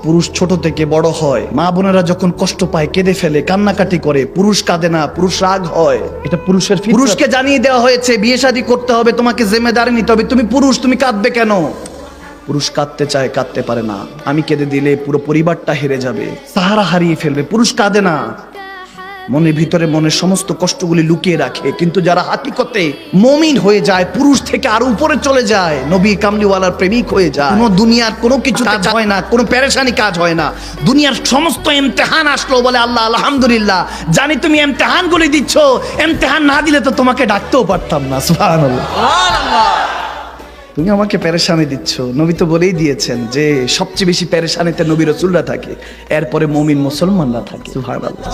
পুরুষ ছোট থেকে বড় হয়, মা বোনেরা যখন কষ্ট পায় কেঁদে ফেলে, কান্নাকাটি করে। পুরুষ কাঁদে না, পুরুষ রাগ হয়। এটা পুরুষের ফিতরত। পুরুষকে জানিয়ে দেওয়া হয়েছে বিয়ে শাদী করতে হবে, তোমাকে জিম্মেদারি নিতে হবে। তুমি পুরুষ, তুমি কাঁদবে কেন? পুরুষ কাঁদতে চায়, কাঁদতে পারে না। আমি কেঁদে দিলে পুরো পরিবারটা হেরে যাবে, সাহারা হারিয়ে ফেলবে। পুরুষ কাঁদে না, মনের ভিতরে মনের সমস্ত কষ্টগুলি লুকিয়ে রাখে। কিন্তু যারা হাকিকতে মুমিন হয়ে যায়, পুরুষ থেকে আরো উপরে চলে যায়, নবী কামলিওয়ালার প্রেমিক হয়ে যায়, কোনো দুনিয়ার কোনো কিছু কাজ হয় না, কোনো পেরেশানি কাজ হয় না। দুনিয়ার সমস্ত ইমতিহান আসলো, বলে আল্লাহ আলহামদুলিল্লাহ, জানি তুমি ইমতিহানগুলি দিচ্ছ, ইমতিহান না দিলে তো তোমাকে ডাকতেও পারতাম না। সুবহানাল্লাহ, তুমি আমাকে পেরেশানি দিচ্ছ। নবী তো বলেই দিয়েছেন যে সবচেয়ে বেশি পেরেশানিতে নবী রাসূলরা থাকে, এরপরে মুমিন মুসলমানরা থাকে। সুবহানাল্লাহ।